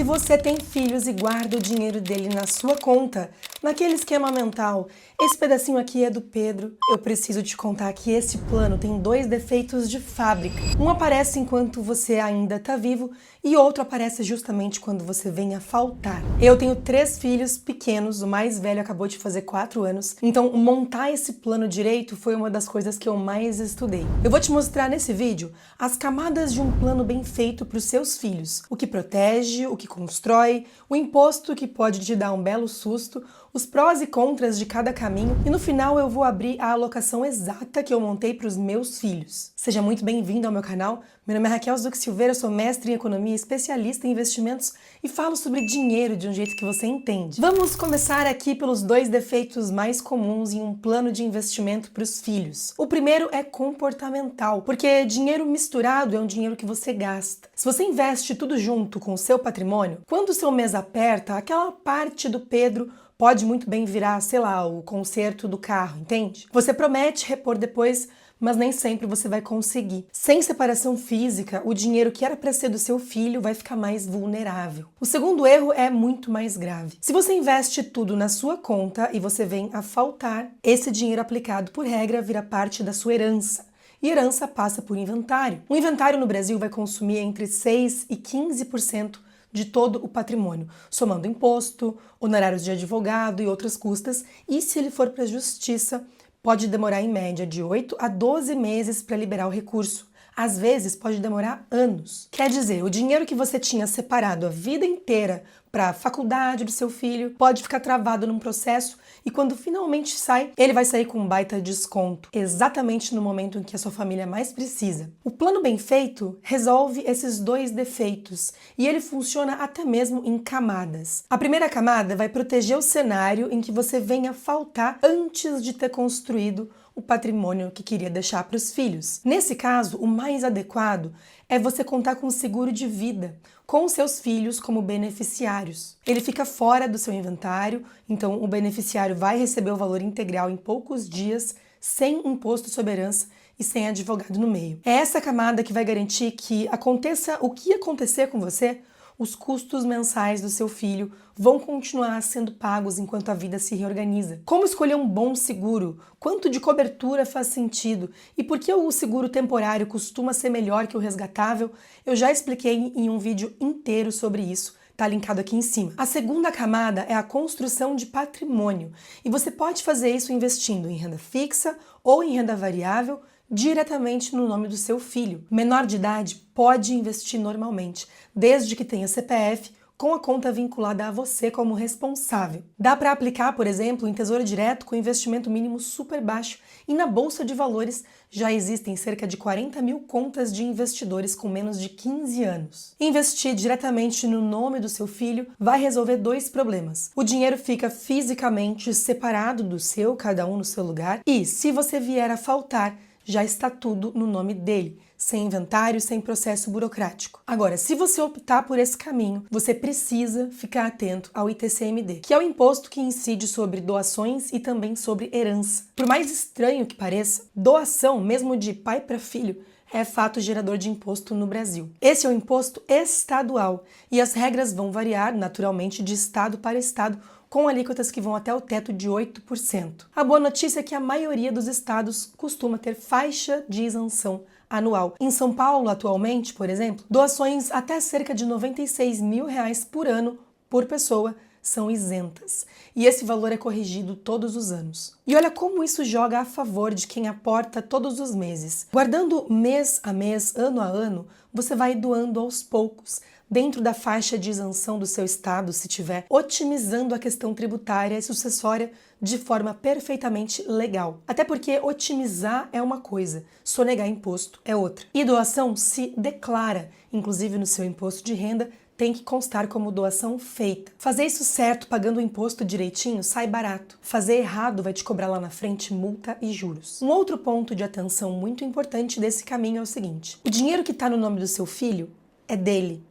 Se você tem filhos e guarda o dinheiro dele na sua conta, naquele esquema mental, esse pedacinho aqui é do Pedro, eu preciso te contar que esse plano tem 2 defeitos de fábrica. Um aparece enquanto você ainda tá vivo e outro aparece justamente quando você vem a faltar. Eu tenho 3 filhos pequenos, o mais velho acabou de fazer 4 anos, então montar esse plano direito foi uma das coisas que eu mais estudei. Eu vou te mostrar nesse vídeo as camadas de um plano bem feito para os seus filhos, o que protege, o que constrói, o imposto que pode te dar um belo susto, os prós e contras de cada caminho e no final eu vou abrir a alocação exata que eu montei para os meus filhos. Seja muito bem-vindo ao meu canal. Meu nome é Raquel Zuc Silveira, sou mestre em economia, especialista em investimentos e falo sobre dinheiro de um jeito que você entende. Vamos começar aqui pelos 2 defeitos mais comuns em um plano de investimento para os filhos. O primeiro é comportamental, porque dinheiro misturado é um dinheiro que você gasta. Se você investe tudo junto com o seu patrimônio, quando o seu mês aperta, aquela parte do Pedro pode muito bem virar, sei lá, o conserto do carro, entende? Você promete repor depois, mas nem sempre você vai conseguir. Sem separação física, o dinheiro que era para ser do seu filho vai ficar mais vulnerável. O segundo erro é muito mais grave. Se você investe tudo na sua conta e você vem a faltar, esse dinheiro aplicado por regra vira parte da sua herança. E herança passa por inventário. Um inventário no Brasil vai consumir entre 6% e 15% de todo o patrimônio, somando imposto, honorários de advogado e outras custas, e se ele for para a justiça, pode demorar em média de 8 a 12 meses para liberar o recurso. Às vezes pode demorar anos. Quer dizer, o dinheiro que você tinha separado a vida inteira para a faculdade do seu filho pode ficar travado num processo e quando finalmente sai, ele vai sair com um baita desconto, exatamente no momento em que a sua família mais precisa. O plano bem feito resolve esses 2 defeitos e ele funciona até mesmo em camadas. A primeira camada vai proteger o cenário em que você venha faltar antes de ter construído o patrimônio que queria deixar para os filhos. Nesse caso, o mais adequado é você contar com um seguro de vida, com seus filhos como beneficiários. Ele fica fora do seu inventário, então o beneficiário vai receber o valor integral em poucos dias, sem imposto sobre herança e sem advogado no meio. É essa camada que vai garantir que aconteça o que acontecer com você, os custos mensais do seu filho vão continuar sendo pagos enquanto a vida se reorganiza. Como escolher um bom seguro? Quanto de cobertura faz sentido? E por que o seguro temporário costuma ser melhor que o resgatável? Eu já expliquei em um vídeo inteiro sobre isso. Tá linkado aqui em cima. A segunda camada é a construção de patrimônio. E você pode fazer isso investindo em renda fixa ou em renda variável, diretamente no nome do seu filho. Menor de idade pode investir normalmente, desde que tenha CPF com a conta vinculada a você como responsável. Dá para aplicar, por exemplo, em Tesouro Direto com investimento mínimo super baixo e na Bolsa de Valores já existem cerca de 40 mil contas de investidores com menos de 15 anos. Investir diretamente no nome do seu filho vai resolver 2 problemas. O dinheiro fica fisicamente separado do seu, cada um no seu lugar, e se você vier a faltar, já está tudo no nome dele, sem inventário, sem processo burocrático. Agora, se você optar por esse caminho, você precisa ficar atento ao ITCMD, que é o imposto que incide sobre doações e também sobre herança. Por mais estranho que pareça, doação, mesmo de pai para filho, é fato gerador de imposto no Brasil. Esse é o imposto estadual e as regras vão variar naturalmente de estado para estado, com alíquotas que vão até o teto de 8%. A boa notícia é que a maioria dos estados costuma ter faixa de isenção anual. Em São Paulo, atualmente, por exemplo, doações até cerca de R$96 mil por ano por pessoa são isentas. E esse valor é corrigido todos os anos. E olha como isso joga a favor de quem aporta todos os meses. Guardando mês a mês, ano a ano, você vai doando aos poucos, dentro da faixa de isenção do seu estado, se tiver, otimizando a questão tributária e sucessória de forma perfeitamente legal. Até porque otimizar é uma coisa, sonegar imposto é outra. E doação se declara, inclusive no seu imposto de renda, tem que constar como doação feita. Fazer isso certo, pagando o imposto direitinho, sai barato. Fazer errado vai te cobrar lá na frente multa e juros. Um outro ponto de atenção muito importante desse caminho é o seguinte: o dinheiro que está no nome do seu filho é dele.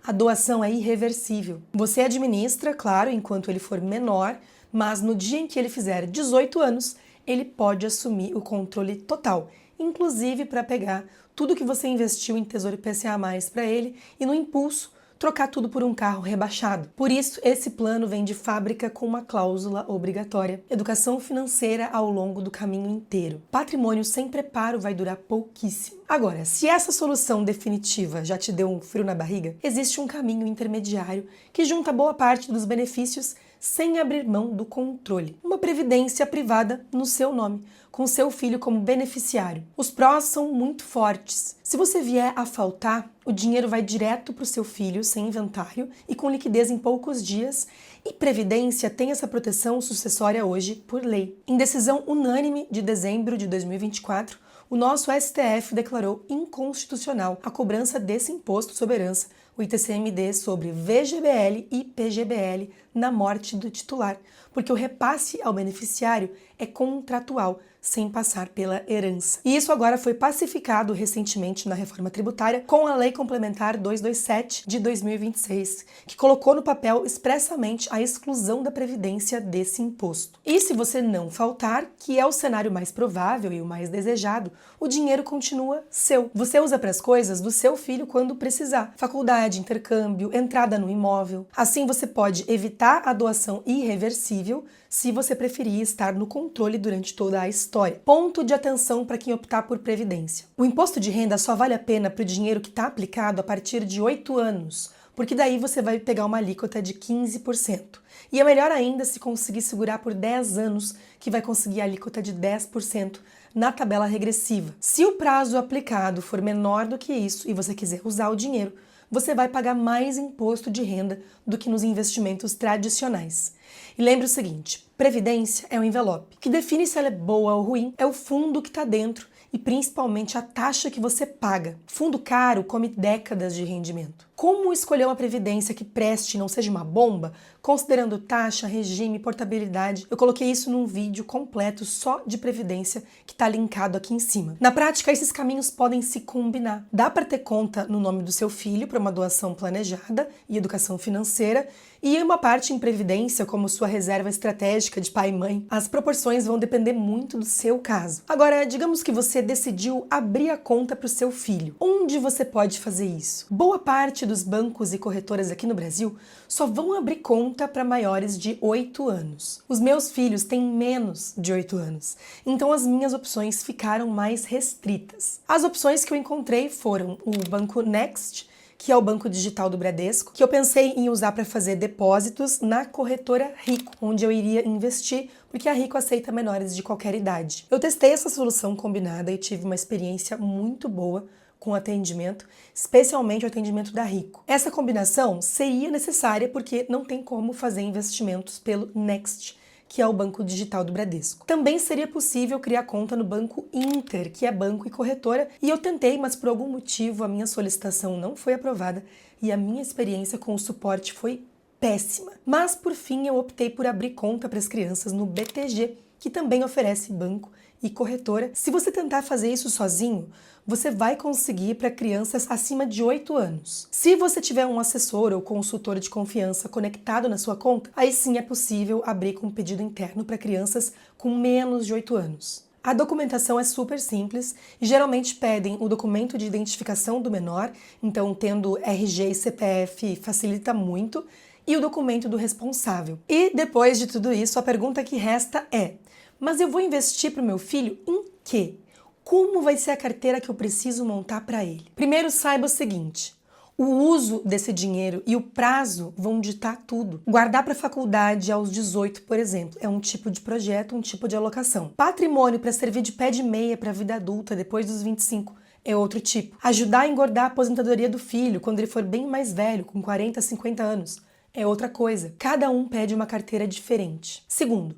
A doação é irreversível. Você administra, claro, enquanto ele for menor, mas no dia em que ele fizer 18 anos, ele pode assumir o controle total, inclusive para pegar tudo que você investiu em Tesouro IPCA+ para ele e no impulso trocar tudo por um carro rebaixado. Por isso, esse plano vem de fábrica com uma cláusula obrigatória. Educação financeira ao longo do caminho inteiro. Patrimônio sem preparo vai durar pouquíssimo. Agora, se essa solução definitiva já te deu um frio na barriga, existe um caminho intermediário que junta boa parte dos benefícios sem abrir mão do controle. Uma previdência privada no seu nome, com seu filho como beneficiário. Os prós são muito fortes. Se você vier a faltar, o dinheiro vai direto para o seu filho, sem inventário e com liquidez em poucos dias. E Previdência tem essa proteção sucessória hoje por lei. Em decisão unânime de dezembro de 2024, o nosso STF declarou inconstitucional a cobrança desse imposto sobre herança, o ITCMD, sobre VGBL e PGBL na morte do titular, porque o repasse ao beneficiário é contratual, sem passar pela herança. E isso agora foi pacificado recentemente na reforma tributária com a Lei Complementar 227 de 2026, que colocou no papel expressamente a exclusão da Previdência desse imposto. E se você não faltar, que é o cenário mais provável e o mais desejado, o dinheiro continua seu. Você usa para as coisas do seu filho quando precisar. Faculdade, intercâmbio, entrada no imóvel. Assim você pode evitar a doação irreversível se você preferir estar no controle durante toda a história. Ponto de atenção para quem optar por Previdência. O imposto de renda só vale a pena para o dinheiro que está aplicado a partir de 8 anos, porque daí você vai pegar uma alíquota de 15%. E é melhor ainda se conseguir segurar por 10 anos, que vai conseguir a alíquota de 10% na tabela regressiva. Se o prazo aplicado for menor do que isso e você quiser usar o dinheiro, você vai pagar mais imposto de renda do que nos investimentos tradicionais. E lembre o seguinte, Previdência é um envelope. O que define se ela é boa ou ruim é o fundo que está dentro e principalmente a taxa que você paga. Fundo caro come décadas de rendimento. Como escolher uma previdência que preste e não seja uma bomba, considerando taxa, regime, portabilidade? Eu coloquei isso num vídeo completo só de previdência que está linkado aqui em cima. Na prática, esses caminhos podem se combinar. Dá para ter conta no nome do seu filho para uma doação planejada e educação financeira e uma parte em previdência como sua reserva estratégica de pai e mãe. As proporções vão depender muito do seu caso. Agora, digamos que você decidiu abrir a conta para o seu filho. Onde você pode fazer isso? Boa parte dos bancos e corretoras aqui no Brasil só vão abrir conta para maiores de 8 anos. Os meus filhos têm menos de 8 anos, então as minhas opções ficaram mais restritas. As opções que eu encontrei foram o Banco Next, que é o banco digital do Bradesco, que eu pensei em usar para fazer depósitos na corretora Rico, onde eu iria investir, porque a Rico aceita menores de qualquer idade. Eu testei essa solução combinada e tive uma experiência muito boa com atendimento, especialmente o atendimento da Rico. Essa combinação seria necessária porque não tem como fazer investimentos pelo Next, que é o banco digital do Bradesco. Também seria possível criar conta no Banco Inter, que é banco e corretora, e eu tentei, mas por algum motivo a minha solicitação não foi aprovada e a minha experiência com o suporte foi péssima. Mas por fim eu optei por abrir conta para as crianças no BTG, que também oferece banco e corretora. Se você tentar fazer isso sozinho, você vai conseguir para crianças acima de 8 anos. Se você tiver um assessor ou consultor de confiança conectado na sua conta, aí sim é possível abrir com um pedido interno para crianças com menos de 8 anos. A documentação é super simples e geralmente pedem o documento de identificação do menor, então tendo RG e CPF facilita muito, e o documento do responsável. E depois de tudo isso, a pergunta que resta é: mas eu vou investir para o meu filho em quê? Como vai ser a carteira que eu preciso montar para ele? Primeiro, saiba o seguinte: o uso desse dinheiro e o prazo vão ditar tudo. Guardar para a faculdade aos 18, por exemplo, é um tipo de projeto, um tipo de alocação. Patrimônio para servir de pé de meia para a vida adulta depois dos 25 é outro tipo. Ajudar a engordar a aposentadoria do filho quando ele for bem mais velho, com 40, 50 anos, é outra coisa. Cada um pede uma carteira diferente. Segundo,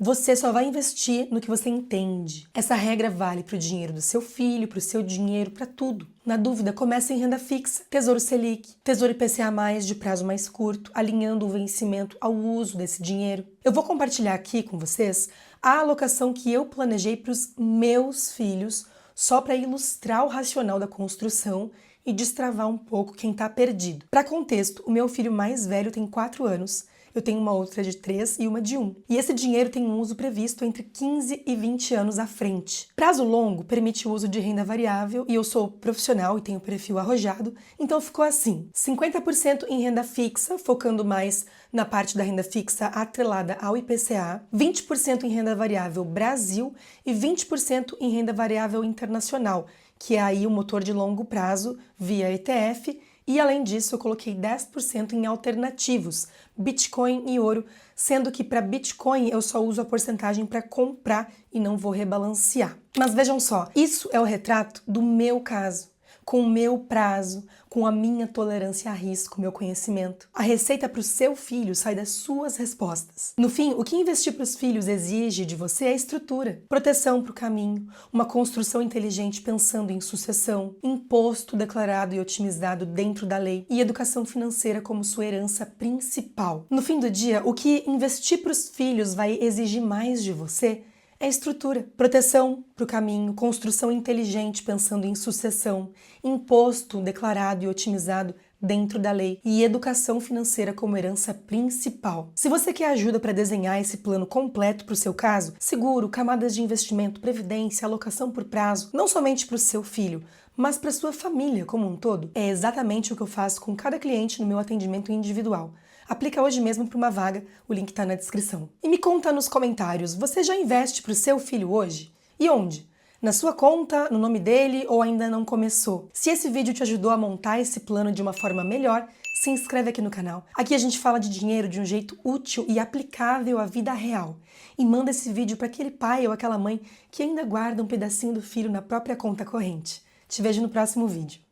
você só vai investir no que você entende. Essa regra vale para o dinheiro do seu filho, para o seu dinheiro, para tudo. Na dúvida, comece em renda fixa, Tesouro Selic, Tesouro IPCA+, de prazo mais curto, alinhando o vencimento ao uso desse dinheiro. Eu vou compartilhar aqui com vocês a alocação que eu planejei para os meus filhos, só para ilustrar o racional da construção e destravar um pouco quem está perdido. Para contexto, o meu filho mais velho tem 4 anos, eu tenho uma outra de 3 e uma de 1. E esse dinheiro tem um uso previsto entre 15 e 20 anos à frente. Prazo longo permite o uso de renda variável e eu sou profissional e tenho perfil arrojado, então ficou assim: 50% em renda fixa, focando mais na parte da renda fixa atrelada ao IPCA, 20% em renda variável Brasil e 20% em renda variável internacional, que é aí o motor de longo prazo via ETF. E além disso, eu coloquei 10% em alternativos, Bitcoin e ouro, sendo que para Bitcoin eu só uso a porcentagem para comprar e não vou rebalancear. Mas vejam só, isso é o retrato do meu caso, com o meu prazo, com a minha tolerância a risco, meu conhecimento. A receita para o seu filho sai das suas respostas. No fim, o que investir para os filhos exige de você é estrutura, proteção para o caminho, uma construção inteligente pensando em sucessão, imposto declarado e otimizado dentro da lei e educação financeira como sua herança principal. No fim do dia, o que investir para os filhos vai exigir mais de você é estrutura, proteção para o caminho, construção inteligente pensando em sucessão, imposto declarado e otimizado dentro da lei e educação financeira como herança principal. Se você quer ajuda para desenhar esse plano completo para o seu caso, seguro, camadas de investimento, previdência, alocação por prazo, não somente para o seu filho, mas para a sua família como um todo, é exatamente o que eu faço com cada cliente no meu atendimento individual. Aplica hoje mesmo para uma vaga, o link está na descrição. E me conta nos comentários, você já investe para o seu filho hoje? E onde? Na sua conta, no nome dele ou ainda não começou? Se esse vídeo te ajudou a montar esse plano de uma forma melhor, se inscreve aqui no canal. Aqui a gente fala de dinheiro de um jeito útil e aplicável à vida real. E manda esse vídeo para aquele pai ou aquela mãe que ainda guarda um pedacinho do filho na própria conta corrente. Te vejo no próximo vídeo.